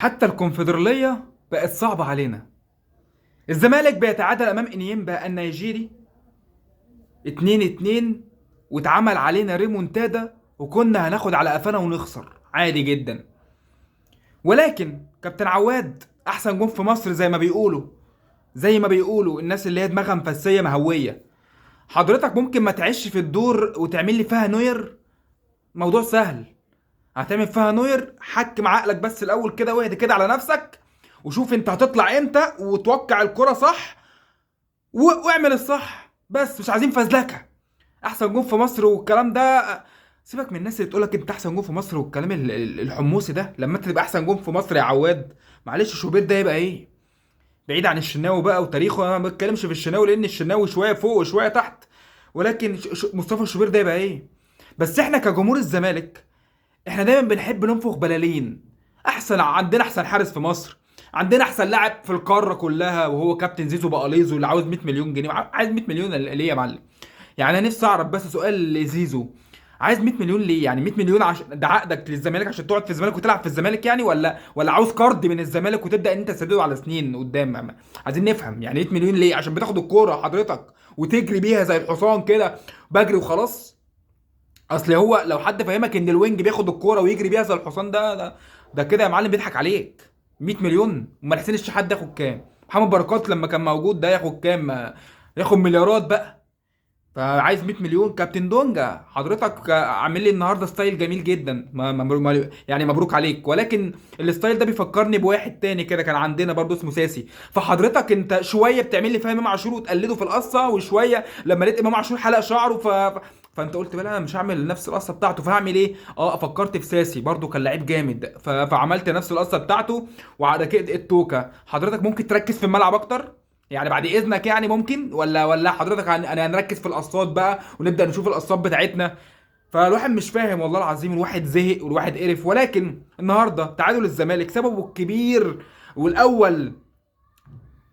حتى الكونفدرالية بقت صعبة علينا. الزمالك بيتعادل أمام إنيمبا النيجيري 2-2، واتعمل علينا ريمونتادا وكنا هناخد على قفانا ونخسر عادي جدا. ولكن كابتن عواد أحسن جون في مصر زي ما بيقولوا الناس اللي هي دماغها مفسية مهوية. حضرتك ممكن ما تعيش في الدور وتعمل لي فيها نوير. موضوع سهل. هتعمل فيها نوير، حكم عقلك بس الاول كده واهدى كده على نفسك، وشوف انت هتطلع امتى وتوقع الكرة صح واعمل الصح. بس مش عايزين فزلكه. احسن جون في مصر والكلام ده. سيبك من الناس اللي تقولك انت احسن جون في مصر والكلام الحموسي ده. لما انت تبقى احسن جون في مصر يا عواد، معلش شوبير ده يبقى ايه؟ بعيد عن الشناوي بقى وتاريخه، انا ما بتكلمش في الشناوي لان الشناوي شويه فوق وشويه تحت. ولكن مصطفى شوبير ده يبقى ايه؟ بس احنا كجمهور الزمالك، احنا دايما بنحب ننفخ بلالين. عندنا احسن حارس في مصر، عندنا احسن لاعب في القاره كلها وهو كابتن زيزو بقاليزو اللي عاوز 100 مليون جنيه. عايز 100 مليون ليه يا معلم؟ يعني انا نفسي اعرف بس سؤال لزيزو. عايز 100 مليون ليه؟ يعني 100 مليون عشان ده عقدك للزمالك عشان تقعد في الزمالك وتلعب في الزمالك يعني، ولا عاوز قرض من الزمالك وتبدا ان انت تسدده على سنين قدام؟ عايزين نفهم يعني 100 مليون ليه؟ عشان بتاخد الكوره حضرتك وتجري بيها زي الحصان كده، بجري وخلاص. اصل هو لو حد فاهمك ان الوينج بياخد الكوره ويجري بيها زي الحصان، ده كده يا معلم بيضحك عليك. 100 مليون؟ امال حسين الشحات ده ياخد كام؟ محمد بركات لما كان موجود ده ياخد كام؟ ياخد مليارات بقى. فعايز 100 مليون؟ كابتن دونجا حضرتك عامل لي النهارده ستايل جميل جدا، يعني مبروك عليك. ولكن الستايل ده بيفكرني بواحد تاني كده كان عندنا برضه اسمه ساسي. فحضرتك انت شويه بتعمل لي فيها امام عاشور وتقلده في القصه، وشويه لما لقيت امام عاشور حلق شعره فانت قلت بقى انا مش هعمل نفس القصه بتاعته، فهعمل ايه؟ فكرت في ساسي برضه كان لعيب جامد، فعملت نفس القصه بتاعته. وعلى كده التوكه حضرتك ممكن تركز في الملعب اكتر يعني بعد اذنك يعني ممكن، ولا حضرتك انا هنركز في القصات بقى ونبدا نشوف القصات بتاعتنا. فالواحد مش فاهم والله العظيم، الواحد زهق والواحد قرف. ولكن النهارده تعادل الزمالك سببه الكبير والاول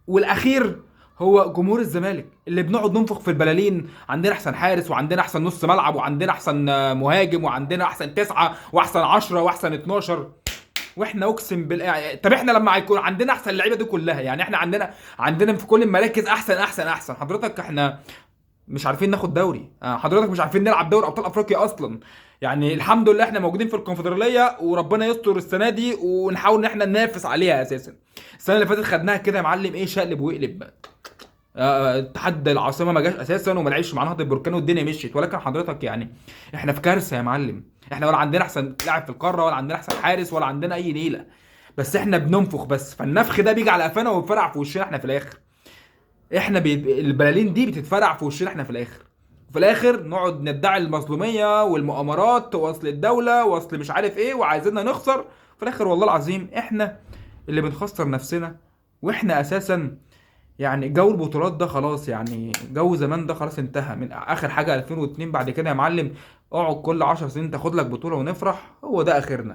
والاخير هو جمهور الزمالك اللي بنقعد ننفخ في البلالين. عندنا احسن حارس وعندنا احسن نص ملعب وعندنا احسن مهاجم وعندنا احسن تسعة واحسن 10 واحسن 12. واحنا اقسم بالله، طب احنا لما هيكون عندنا احسن اللعيبه دي كلها، يعني احنا عندنا في كل المراكز احسن حضرتك، احنا مش عارفين ناخد دوري. حضرتك مش عارفين نلعب دوري ابطال افريقيا اصلا. يعني الحمد لله احنا موجودين في الكونفدراليه وربنا يستر السنه دي ونحاول ان احنا ننافس عليها اساسا. السنه اللي فاتت خدناها كده يا معلم ايه، شقلب وقلب. اتحاد العاصمه ما جاش اساسا وما لعبش مع نهضه البركان والدنيا مشيت. ولكن حضرتك يعني احنا في كارثه يا معلم. احنا ولا عندنا احسن لاعب في القاره ولا عندنا احسن حارس ولا عندنا اي نيله. بس احنا بننفخ بس، فالنفخ ده بيجي على قفانا ويتفرع في وشنا احنا في الاخر. البلالين دي بتتفرع في وشنا احنا في الاخر. وفي الاخر نقعد ندعي المظلوميه والمؤامرات واصل الدوله واصل مش عارف ايه وعايزيننا نخسر. في الاخر والله العظيم احنا اللي بنخسر نفسنا. واحنا اساسا يعني جو البطولات ده خلاص، يعني جو زمان ده خلاص انتهى. من اخر حاجه 2002 بعد كده يا معلم اقعد كل 10 سنين تاخد لك بطوله ونفرح، هو ده اخرنا.